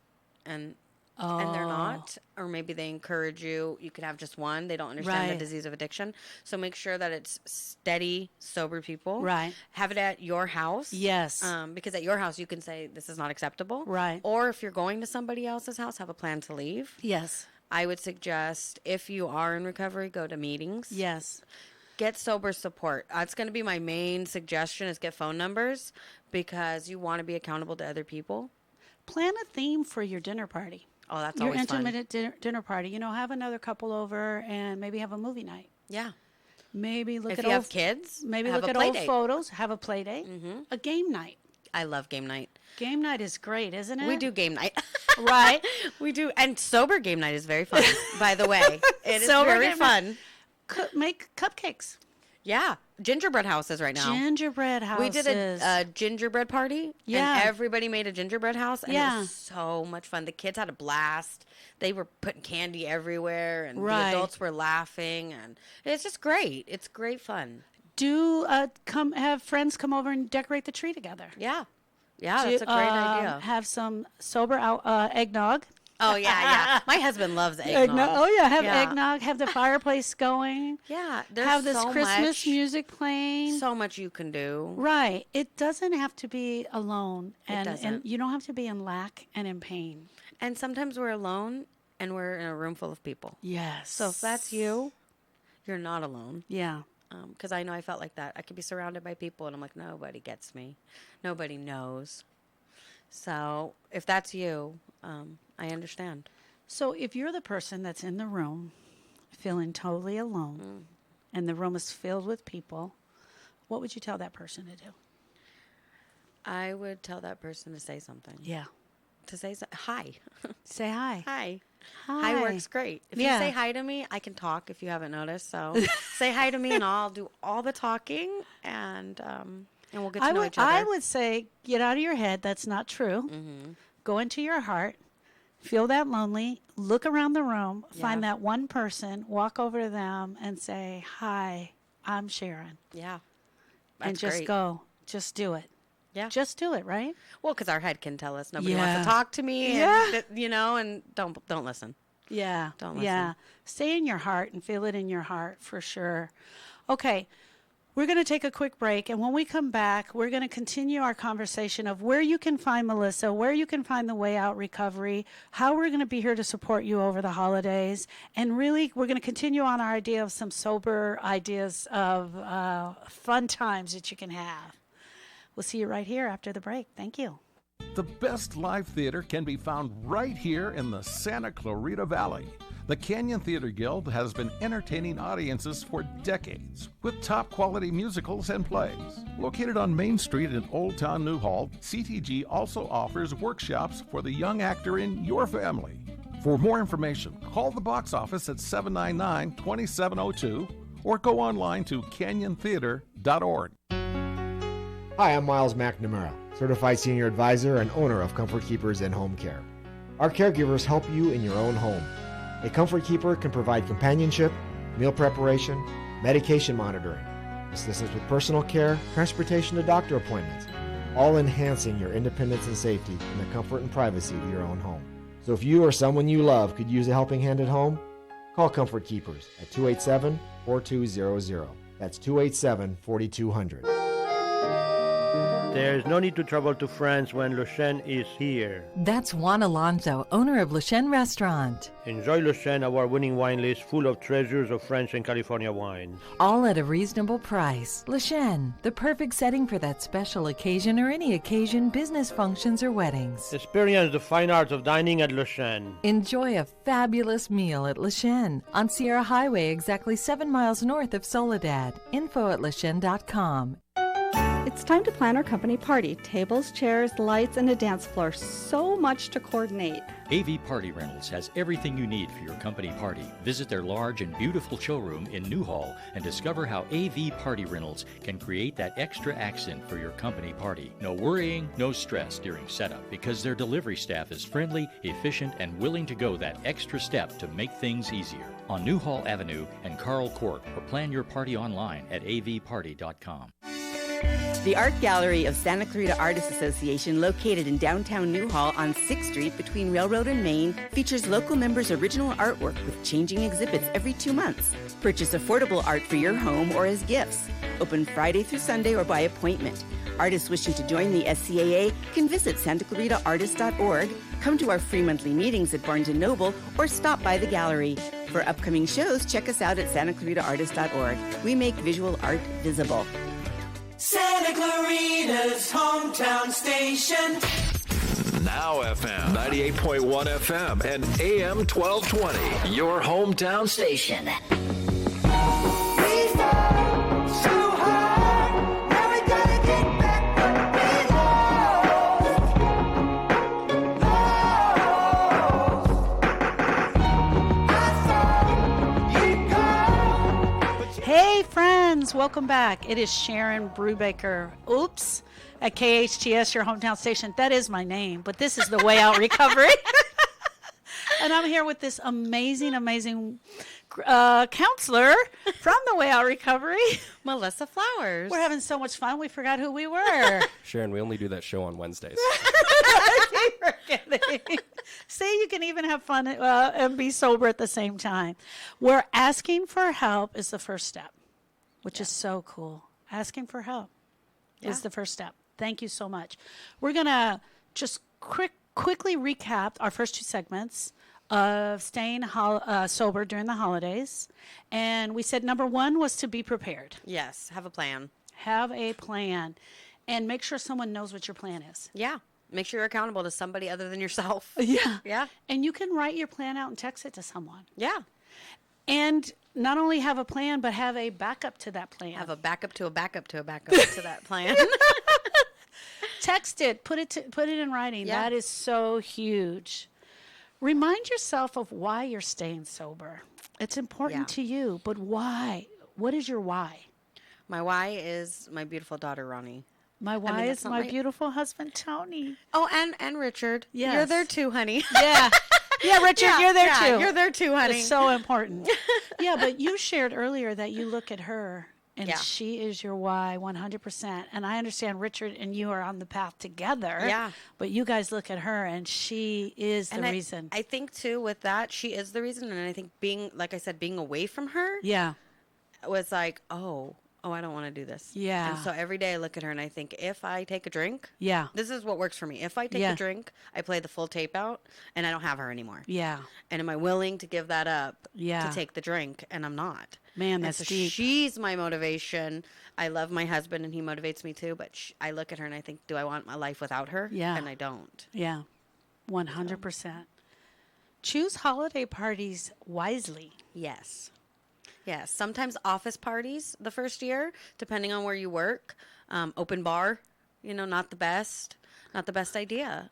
and they're not, or maybe they encourage you. You could have just one. They don't understand Right. the disease of addiction. So make sure that it's steady, sober people. Right. Have it at your house. Yes. Because at your house, you can say this is not acceptable. Right. Or if you're going to somebody else's house, have a plan to leave. Yes. I would suggest if you are in recovery, go to meetings. Yes. Get sober support. That's going to be my main suggestion is get phone numbers because you want to be accountable to other people. Plan a theme for your dinner party. Oh, that's your always fun. Your intimate dinner party. You know, have another couple over and maybe have a movie night. Yeah. Maybe look if at you old have kids, maybe have look a at play old date. photos, have a play date, a game night. I love game night. Game night is great, isn't it? We do game night. Right. We do. And sober game night is very fun, by the way. It is Sober very game fun. Make cupcakes. Yeah. Gingerbread houses right now. Gingerbread houses. We did a gingerbread party. Yeah. And everybody made a gingerbread house. And Yeah. it was so much fun. The kids had a blast. They were putting candy everywhere. And Right. the adults were laughing. And it's just great. It's great fun. Do come have friends come over and decorate the tree together. Yeah. Yeah, that's a great idea. Have some sober eggnog. Oh, yeah. My husband loves eggnog. Oh, yeah. Have eggnog. Have the fireplace going. Yeah. There's Have this so Christmas much, music playing. So much you can do. Right. It doesn't have to be alone. It doesn't. And you don't have to be in lack and in pain. And sometimes we're alone and we're in a room full of people. Yes. So if that's you, you're not alone. Yeah. Because I know I felt like that. I could be surrounded by people, and I'm like, nobody gets me. Nobody knows. So if that's you, I understand. So if you're the person that's in the room feeling totally alone and the room is filled with people, what would you tell that person to do? I would tell that person to say something. Yeah. To say hi. Say hi. Hi. Hi. Hi works great. If you say hi to me, I can talk if you haven't noticed. So say hi to me and I'll do all the talking and we'll get to know each other. I would say get out of your head. That's not true. Go into your heart. Feel that lonely. Look around the room. Find that one person. Walk over to them and say, hi, I'm Sharon. Yeah. And just go. Just do it. Yeah. Just do it, right? Well, because our head can tell us nobody Yeah. wants to talk to me. And, and don't listen. Yeah. Don't listen. Yeah. Stay in your heart and feel it in your heart for sure. Okay. We're going to take a quick break. And when we come back, we're going to continue our conversation of where you can find Melissa, where you can find the Way Out Recovery, how we're going to be here to support you over the holidays. And really, we're going to continue on our idea of some sober ideas of fun times that you can have. We'll see you right here after the break. Thank you. The best live theater can be found right here in the Santa Clarita Valley. The Canyon Theater Guild has been entertaining audiences for decades with top quality musicals and plays. Located on Main Street in Old Town Newhall, CTG also offers workshops for the young actor in your family. For more information, call the box office at 799-2702 or go online to canyontheater.org. Hi, I'm Miles McNamara, Certified Senior Advisor and owner of Comfort Keepers in Home Care. Our caregivers help you in your own home. A Comfort Keeper can provide companionship, meal preparation, medication monitoring, assistance with personal care, transportation to doctor appointments, all enhancing your independence and safety in the comfort and privacy of your own home. So if you or someone you love could use a helping hand at home, call Comfort Keepers at 287-4200. That's 287-4200. There's no need to travel to France when Le Chêne is here. That's Juan Alonso, owner of Le Chêne Restaurant. Enjoy Le Chêne, our winning wine list full of treasures of French and California wines. All at a reasonable price. Le Chêne, the perfect setting for that special occasion or any occasion, business functions or weddings. Experience the fine arts of dining at Le Chêne. Enjoy a fabulous meal at Le Chêne on Sierra Highway, exactly 7 miles north of Soledad. info@lechene.com. It's time to plan our company party. Tables, chairs, lights, and a dance floor. So much to coordinate. AV Party Rentals has everything you need for your company party. Visit their large and beautiful showroom in Newhall and discover how AV Party Rentals can create that extra accent for your company party. No worrying, no stress during setup because their delivery staff is friendly, efficient, and willing to go that extra step to make things easier. On Newhall Avenue and Carl Court, or plan your party online at avparty.com. The Art Gallery of Santa Clarita Artists Association, located in downtown Newhall on 6th Street between Railroad and Main, features local members' original artwork with changing exhibits every 2 months. Purchase affordable art for your home or as gifts. Open Friday through Sunday or by appointment. Artists wishing to join the SCAA can visit santaclaritaartist.org, come to our free monthly meetings at Barnes & Noble, or stop by the gallery. For upcoming shows, check us out at santaclaritaartist.org. We make visual art visible. Santa Clarita's hometown station. Now FM 98.1 FM and AM 1220. Your hometown station. We fall so hard, now we gotta get back what we lost. Hey, friends, welcome back. It is Sharon Brubaker. Oops. At KHTS, your hometown station. That is my name, but this is the Way Out Recovery. And I'm here with this amazing counselor from the Way Out Recovery, Melissa Flowers. We're having so much fun, we forgot who we were. Sharon, we only do that show on Wednesdays. See, you can even have fun and be sober at the same time. Where asking for help is the first step, which is so cool. Asking for help is the first step. Thank you so much. We're going to just quickly recap our first two segments of staying sober during the holidays. And we said number one was to be prepared. Yes, have a plan. Have a plan. And make sure someone knows what your plan is. Yeah. Make sure you're accountable to somebody other than yourself. Yeah. Yeah. And you can write your plan out and text it to someone. Yeah. And not only have a plan, but have a backup to that plan. Have a backup to a backup to a backup to that plan. Text it. Put it in writing. Yeah. That is so huge. Remind yourself of why you're staying sober. It's important to you, but why? What is your why? My why is my beautiful daughter, Ronnie. My why is my beautiful husband, Tony. Oh, and Richard. Yes. You're there too, honey. Yeah. Yeah, Richard, you're there too. You're there too, honey. It's so important. Yeah, but you shared earlier that you look at her and Yeah. she is your why 100%. And I understand Richard and you are on the path together. Yeah. But you guys look at her and she is the reason. I think too with that, she is the reason. And I think being away from her Yeah. was like, oh, I don't want to do this. Yeah. And so every day I look at her and I think, if I take a drink, Yeah. this is what works for me. If I take Yeah. a drink, I play the full tape out and I don't have her anymore. Yeah. And am I willing to give that up Yeah. to take the drink? And I'm not. Man, And that's so deep. she's my motivation. I love my husband and he motivates me too. But I look at her and I think, do I want my life without her? Yeah. And I don't. Yeah. 100%. Choose holiday parties wisely. Yes. Yes. Sometimes office parties the first year, depending on where you work. Open bar, not the best. Not the best idea.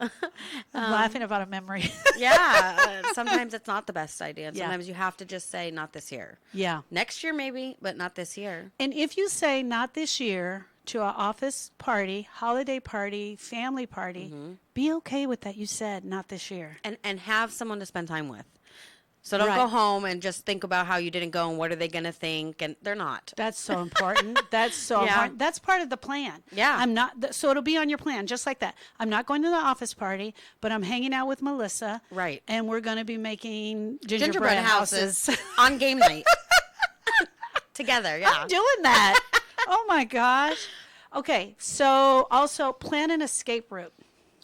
I'm laughing about a memory. Yeah. Sometimes it's not the best idea. And Yeah. sometimes you have to just say, not this year. Yeah. Next year, maybe, but not this year. And if you say not this year to an office party, holiday party, family party, be okay with that. You said not this year. And have someone to spend time with. So don't Right. go home and just think about how you didn't go and what are they going to think. And they're not. That's so important. That's so Yeah. important. That's part of the plan. Yeah. I'm not, so it'll be on your plan, just like that. I'm not going to the office party, but I'm hanging out with Melissa. Right. And we're going to be making Gingerbread gingerbread houses houses. on game night. Together, yeah. I'm doing that. Oh my gosh. Okay. So also plan an escape route.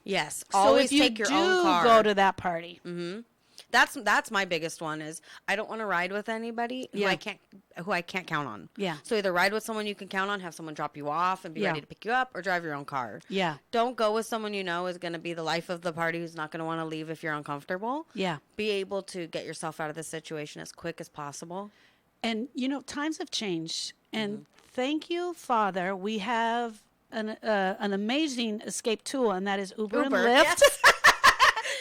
Yes. So Always if you take your do own car. go to that party. Mm-hmm. That's my biggest one is I don't want to ride with anybody who Yeah. I can't count on. Yeah. So either ride with someone you can count on, have someone drop you off and be Yeah. ready to pick you up, or drive your own car. Yeah. Don't go with someone you know is going to be the life of the party who's not going to want to leave if you're uncomfortable. Yeah. Be able to get yourself out of the situation as quick as possible. And, times have changed. And Mm-hmm. thank you, Father. We have an amazing escape tool, and that is Uber and Lyft. Yes.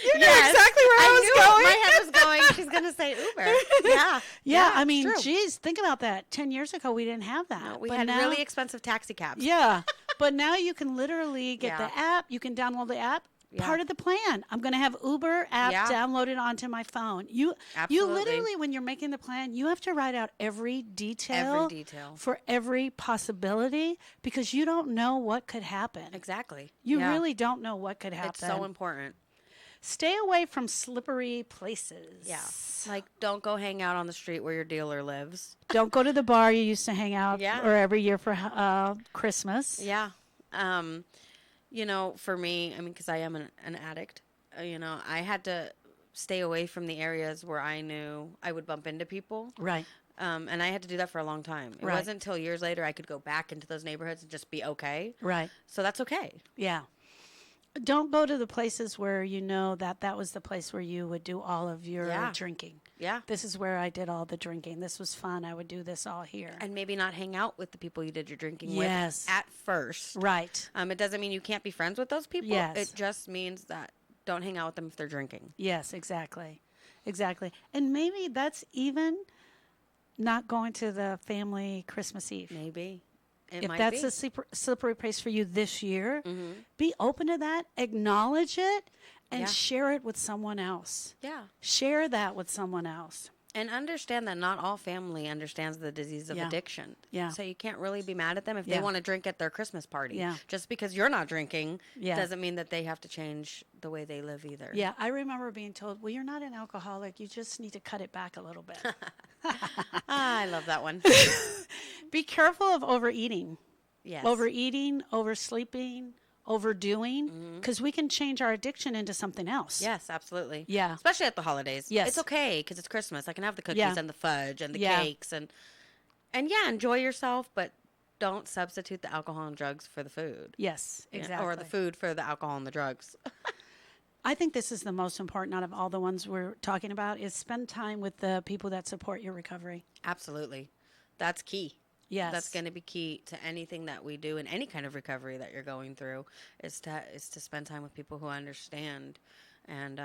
You know exactly where I was going. My head was going. She's going to say Uber. Yeah. Yeah, I mean, true. geez, think about that. 10 years ago, we didn't have that. No, we But had now- really expensive taxi cabs. Yeah, but now you can literally get Yeah. the app. You can download the app. Yeah. Part of the plan. I'm going to have Uber app Yeah. downloaded onto my phone. You Absolutely. literally, when you're making the plan, you have to write out every detail for every possibility because you don't know what could happen. Exactly. You Yeah. really don't know what could happen. It's so important. Stay away from slippery places. Yeah. Like, don't go hang out on the street where your dealer lives. Don't go to the bar you used to hang out Yeah. or every year for Christmas. Yeah. You know, for me, I mean, because I am an addict, you know, I had to stay away from the areas where I knew I would bump into people. Right. And I had to do that for a long time. It Right. wasn't until years later I could go back into those neighborhoods and just be okay. Right. So that's okay. Yeah. Don't go to the places where you know that was the place where you would do all of your drinking. Yeah. This is where I did all the drinking. This was fun. I would do this all here. And maybe not hang out with the people you did your drinking Yes. with at first. Right. It doesn't mean you can't be friends with those people. Yes. It just means that don't hang out with them if they're drinking. Yes, exactly. Exactly. And maybe that's even not going to the family Christmas Eve. Maybe. If that's a slippery place for you this year, be open to that, acknowledge it, and share it with someone else. Yeah. Share that with someone else. And understand that not all family understands the disease of addiction. Yeah. So you can't really be mad at them if they want to drink at their Christmas party. Yeah. Just because you're not drinking Yeah. doesn't mean that they have to change the way they live either. Yeah, I remember being told, well, you're not an alcoholic. You just need to cut it back a little bit. I love that one. Be careful of overeating. Yes. Overeating, oversleeping, overdoing, because we can change our addiction into something else. Yes, absolutely. Yeah. Especially at the holidays. Yes. It's okay because it's Christmas. I can have the cookies Yeah. and the fudge and the Yeah. cakes and yeah, enjoy yourself, but don't substitute the alcohol and drugs for the food. Yes, Yeah, exactly. or the food for the alcohol and the drugs. I think this is the most important out of all the ones we're talking about is spend time with the people that support your recovery. Absolutely. That's key. Yes. That's going to be key to anything that we do in any kind of recovery that you're going through is to spend time with people who understand and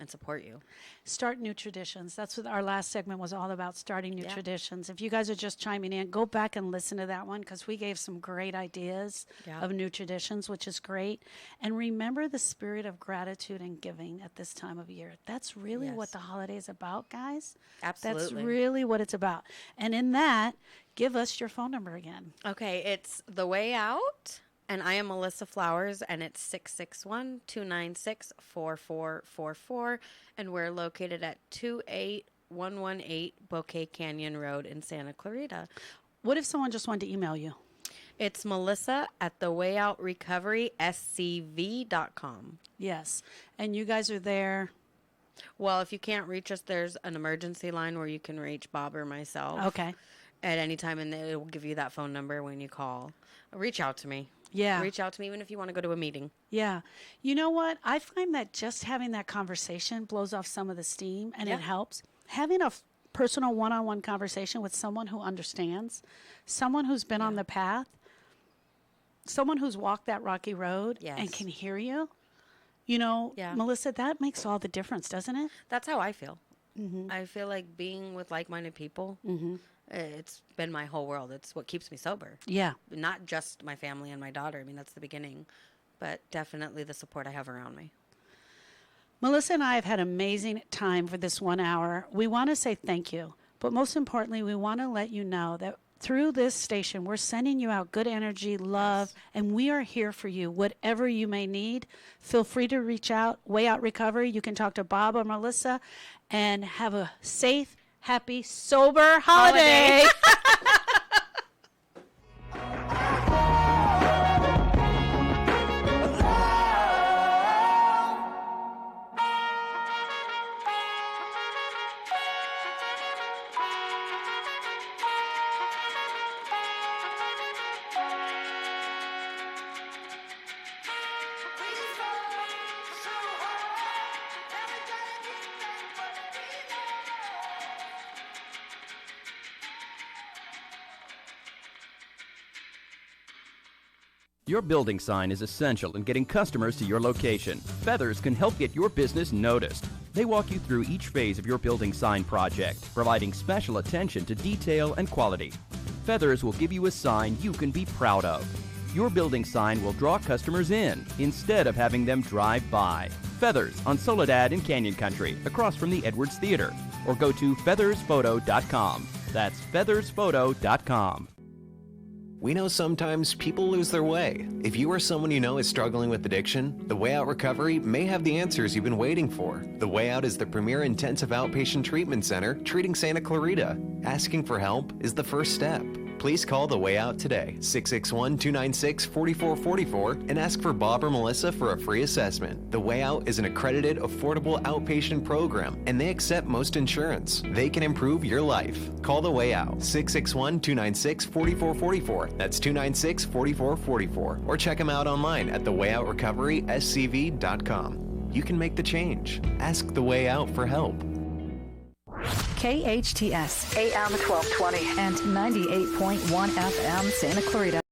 support you. Start new traditions. That's what our last segment was all about, starting new Yeah. traditions. If you guys are just chiming in, go back and listen to that one because we gave some great ideas Yeah. of new traditions, which is great. And remember the spirit of gratitude and giving at this time of year. That's really what Yes. the holiday is about, guys. Absolutely. That's really what it's about. And in that, give us your phone number again. Okay, it's The Way Out, and I am Melissa Flowers, and it's 661-296-4444, and we're located at 28118 Bouquet Canyon Road in Santa Clarita. What if someone just wanted to email you? It's Melissa at thewayoutrrecoveryscv.com. Yes. And you guys are there. Well, if you can't reach us, there's an emergency line where you can reach Bob or myself. Okay. At any time, and it will give you that phone number when you call. Reach out to me. Yeah. Reach out to me even if you want to go to a meeting. Yeah. You know what? I find that just having that conversation blows off some of the steam and Yeah. it helps. Having a personal one-on-one conversation with someone who understands, someone who's been on the path, someone who's walked that rocky road and Yes. can hear you. You know, Melissa, that makes all the difference, doesn't it? That's how I feel. Mm-hmm. I feel like being with like-minded people, it's been my whole world. It's what keeps me sober. Yeah. Not just my family and my daughter. I mean, that's the beginning. But definitely the support I have around me. Melissa and I have had amazing time for this 1 hour. We want to say thank you, but most importantly, we want to let you know that through this station, we're sending you out good energy, love, and we are here for you. Whatever you may need, feel free to reach out. Way Out Recovery. You can talk to Bob or Melissa and have a safe, happy, sober holiday. Your building sign is essential in getting customers to your location. Feathers can help get your business noticed. They walk you through each phase of your building sign project, providing special attention to detail and quality. Feathers will give you a sign you can be proud of. Your building sign will draw customers in instead of having them drive by. Feathers on Soledad in Canyon Country, across from the Edwards Theater. Or go to feathersphoto.com. That's feathersphoto.com. We know sometimes people lose their way. If you or someone you know is struggling with addiction, The Way Out Recovery may have the answers you've been waiting for. The Way Out is the premier intensive outpatient treatment center treating Santa Clarita. Asking for help is the first step. Please Please call The Way Out today, 661-296-4444, and ask for Bob or Melissa for a free assessment. The Way Out is an accredited, affordable outpatient program, and they accept most insurance. They can improve your life. Call The Way Out, 661-296-4444. That's 296-4444. Or check them out online at thewayoutrecoveryscv.com. You can make the change. Ask The Way Out for help. KHTS AM 1220 and 98.1 FM Santa Clarita.